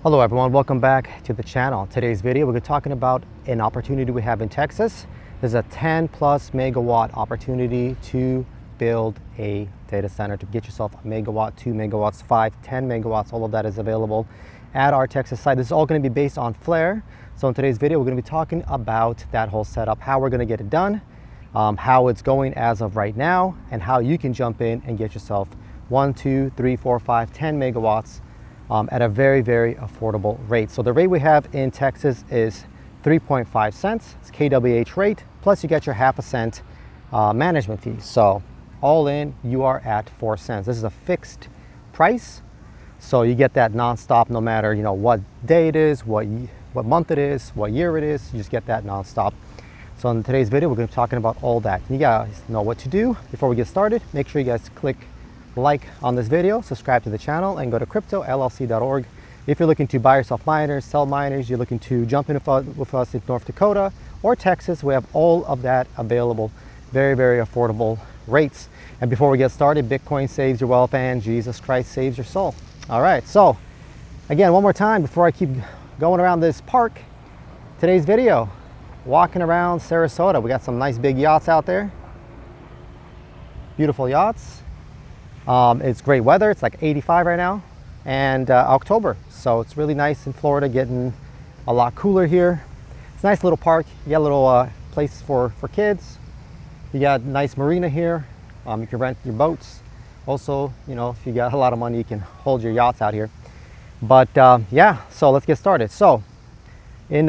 Hello everyone, welcome back to the channel. Today's video we're talking about an opportunity we have in Texas. There's a 10 plus megawatt opportunity to build a data center, to get yourself a megawatt, 2 megawatts, 5, 10 megawatts. All of that is available at our Texas site. This is all going to be based on Flare. So in today's video we're going to be talking about that whole setup, how we're going to get it done, how it's going as of right now, and how you can jump in and get yourself 1, 2, 3, 4, 5, 10 megawatts at a very, very affordable rate. So the rate we have in Texas is 3.5 cents. It's KWH rate, plus you get your half a cent management fee. So all in, you are at 4 cents. This is a fixed price. So you get that nonstop, no matter what day it is, what month it is, what year it is, you just get that nonstop. So in today's video, we're going to be talking about all that. You guys know what to do. Before we get started, make sure you guys click like on this video, subscribe to the channel, and go to cryptollc.org. If you're looking to buy yourself miners, sell miners, you're looking to jump in with us in North Dakota or Texas, we have all of that available. Very, very affordable rates. And before we get started, Bitcoin saves your wealth and Jesus Christ saves your soul. All right, so again, one more time before I keep going around this park, today's video, walking around Sarasota. We got some nice big yachts out there. Beautiful yachts. It's great weather. It's like 85 right now, and October, so it's really nice in Florida, getting a lot cooler here. It's a nice little park. You got a little place for kids. You got a nice marina here. You can rent your boats. Also, if you got a lot of money, you can hold your yachts out here. But yeah, so let's get started. So in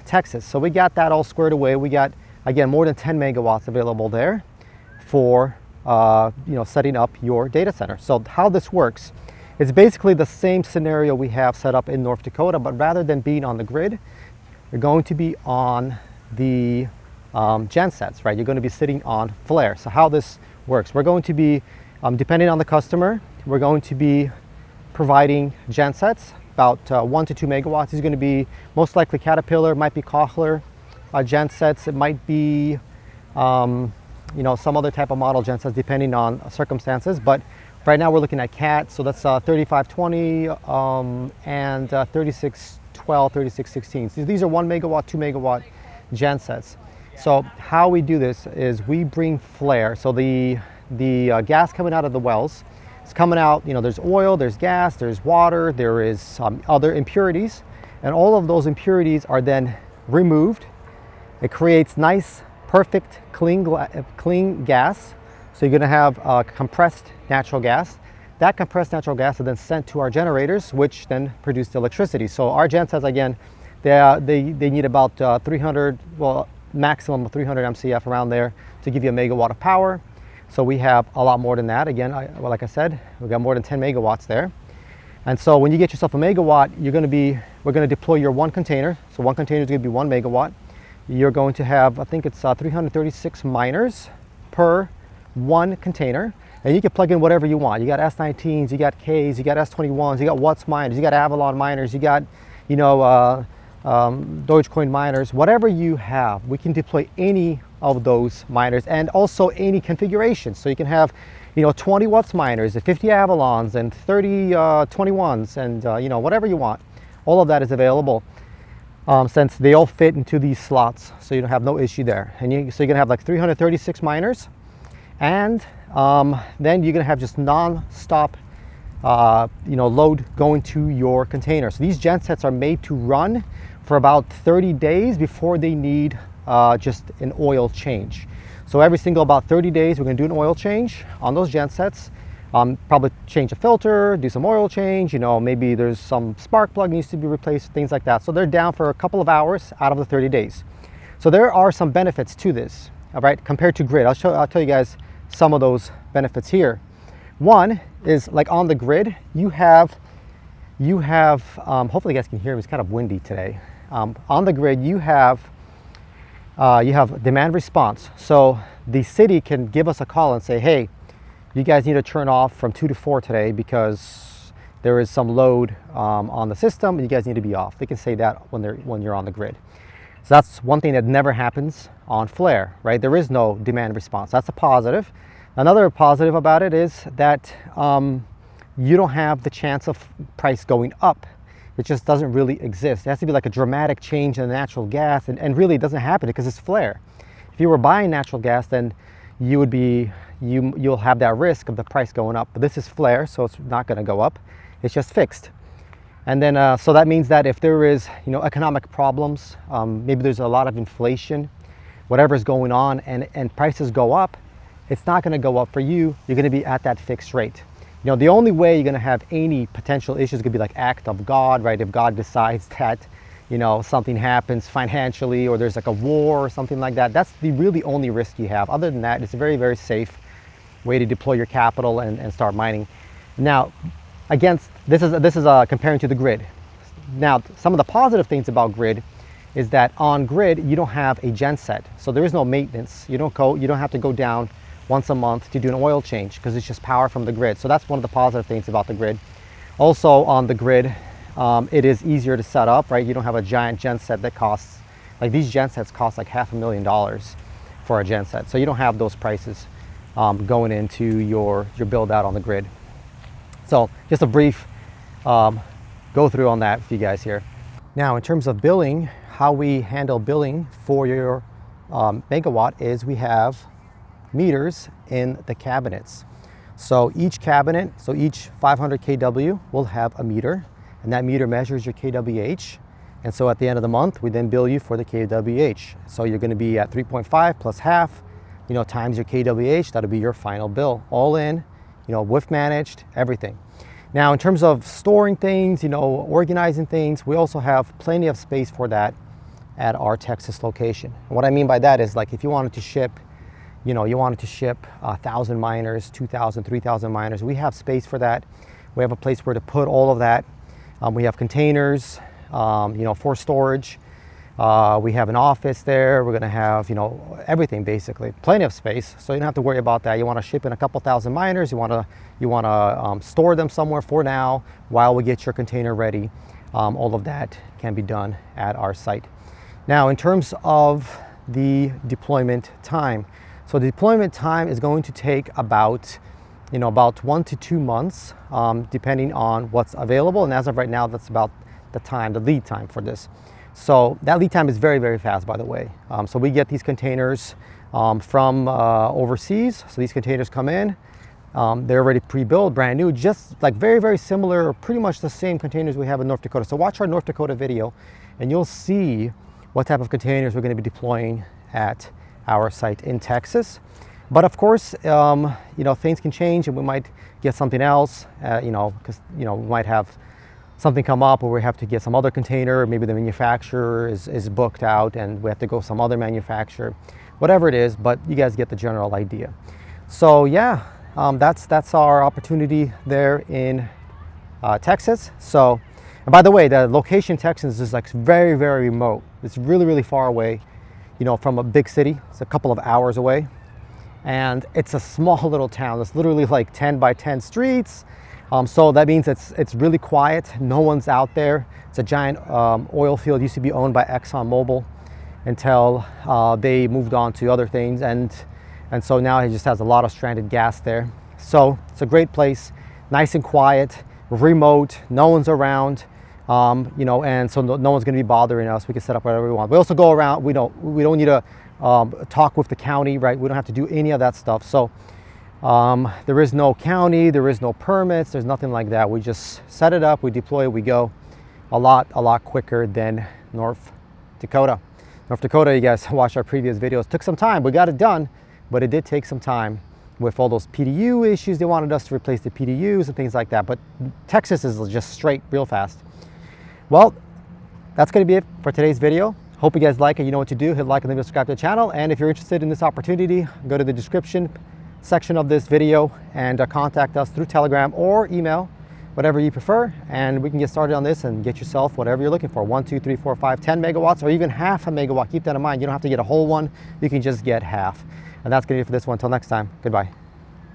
Texas, so we got that all squared away. We got, again, more than 10 megawatts available there for setting up your data center. So how this works, it's basically the same scenario we have set up in North Dakota, but rather than being on the grid, you're going to be on the gensets, right? You're going to be sitting on Flare. So how this works, we're going to be, depending on the customer, we're going to be providing gensets, about 1 to 2 megawatts. Is going to be most likely Caterpillar, might be Kochler gensets, it might be some other type of model gensets depending on circumstances, but right now we're looking at CAT, so that's 3520 and 3612, 3616. So these are 1 megawatt, 2 megawatt gensets. So how we do this is we bring Flare, so the gas coming out of the wells, it's coming out, there's oil, there's gas, there's water, there is other impurities, and all of those impurities are then removed. It creates nice, perfect, clean gas. So you're going to have compressed natural gas. That compressed natural gas is then sent to our generators, which then produce the electricity. So our gensets, again, they need about 300, well, maximum of 300 MCF around there to give you a megawatt of power. So we have a lot more than that. Again, like I said, we've got more than 10 megawatts there. And so when you get yourself a megawatt, we're going to deploy your one container. So one container is going to be 1 megawatt. You're going to have, I think it's 336 miners per one container, and you can plug in whatever you want. You got S19s, you got Ks, you got S21s, you got Watts miners, you got Avalon miners, you got Dogecoin miners. Whatever you have, we can deploy any of those miners, and also any configuration. So you can have 20 Watts miners, 50 Avalons, and 30 21s, and whatever you want. All of that is available. Since they all fit into these slots, so you don't have no issue there. And so you're gonna have like 336 miners, and then you're gonna have just non-stop load going to your container. So these gensets are made to run for about 30 days before they need just an oil change. So every single about 30 days, we're gonna do an oil change on those gensets. Probably change a filter, do some oil change, maybe there's some spark plug needs to be replaced, things like that. So they're down for a couple of hours out of the 30 days. So there are some benefits to this, all right, compared to grid. I'll tell you guys some of those benefits here. One is, like, on the grid, you have hopefully you guys can hear me, it's kind of windy today. On the grid, you have demand response. So the city can give us a call and say, hey, you guys need to turn off from 2 to 4 today because there is some load on the system, and you guys need to be off. They can say that when you're on the grid. So that's one thing that never happens on Flare, right? There is no demand response. That's a positive. Another positive about it is that you don't have the chance of price going up It just doesn't really exist. It has to be like a dramatic change in the natural gas, and really it doesn't happen because it's flare. If you were buying natural gas, then you'll have that risk of the price going up. But this is flare, so it's not going to go up. It's just fixed. And then so that means that if there is economic problems, maybe there's a lot of inflation, whatever is going on, and prices go up, it's not going to go up for you. You're going to be at that fixed rate. The only way you're going to have any potential issues could be like act of God, right? If God decides that something happens financially, or there's like a war or something like that, that's the really only risk you have. Other than that, it's a very, very safe way to deploy your capital and start mining. Now, this is comparing to the grid. Now, some of the positive things about grid is that on grid you don't have a genset, so there is no maintenance. You don't have to go down once a month to do an oil change because it's just power from the grid. So that's one of the positive things about the grid. Also on the grid, it is easier to set up, right? You don't have a giant genset that costs, like these gensets cost like $500,000 for a genset. So you don't have those prices going into your build out on the grid. So just a brief go through on that for you guys here. Now in terms of billing, how we handle billing for your megawatt is we have meters in the cabinets. So each cabinet, each 500 kW will have a meter, and that meter measures your KWH. And so at the end of the month, we then bill you for the KWH. So you're going to be at 3.5 plus half, times your KWH. That'll be your final bill, all in, WIF managed, everything. Now, in terms of storing things, organizing things, we also have plenty of space for that at our Texas location. And what I mean by that is, like, if you wanted to ship 1,000 miners, 2,000, 3,000 miners, we have space for that. We have a place where to put all of that. We have containers, for storage. We have an office there. We're gonna have, everything basically, plenty of space. So you don't have to worry about that. You wanna ship in a couple thousand miners, you wanna store them somewhere for now while we get your container ready. All of that can be done at our site. Now, in terms of the deployment time, so the deployment time is going to take about 1 to 2 months, depending on what's available. And as of right now, that's about the lead time for this. So that lead time is very, very fast, by the way. So we get these containers from overseas. So these containers come in, they're already pre-built, brand new, just like very, very similar, or pretty much the same containers we have in North Dakota. So watch our North Dakota video and you'll see what type of containers we're going to be deploying at our site in Texas. But of course, things can change and we might get something else, because we might have something come up where we have to get some other container. Maybe the manufacturer is booked out and we have to go some other manufacturer, whatever it is, but you guys get the general idea. So yeah, that's our opportunity there in Texas. So, and by the way, the location in Texas is like very, very remote. It's really, really far away, from a big city. It's a couple of hours away. And it's a small little town. It's literally like 10 by 10 streets. So that means it's really quiet. No one's out there. It's a giant oil field. It used to be owned by ExxonMobil until they moved on to other things. And so now it just has a lot of stranded gas there. So it's a great place, nice and quiet, remote, no one's around. And so no one's going to be bothering us. We can set up whatever we want. We also go around. We don't need to talk with the county, right? We don't have to do any of that stuff. So there is no county, there is no permits, there's nothing like that. We just set it up, we deploy, we go. A lot quicker than North Dakota. North Dakota, you guys watched our previous videos. Took some time. We got it done, but it did take some time with all those PDU issues. They wanted us to replace the PDUs and things like that. But Texas is just straight, real fast. Well, that's going to be it for today's video. Hope you guys like it. You know what to do. Hit like and then subscribe to the channel. And if you're interested in this opportunity, go to the description section of this video and contact us through Telegram or email, whatever you prefer, and we can get started on this and get yourself whatever you're looking for. 1, 2, 3, 4, 5, 10 megawatts, or even half a megawatt. Keep that in mind. You don't have to get a whole one. You can just get half. And that's going to be it for this one. Until next time, goodbye.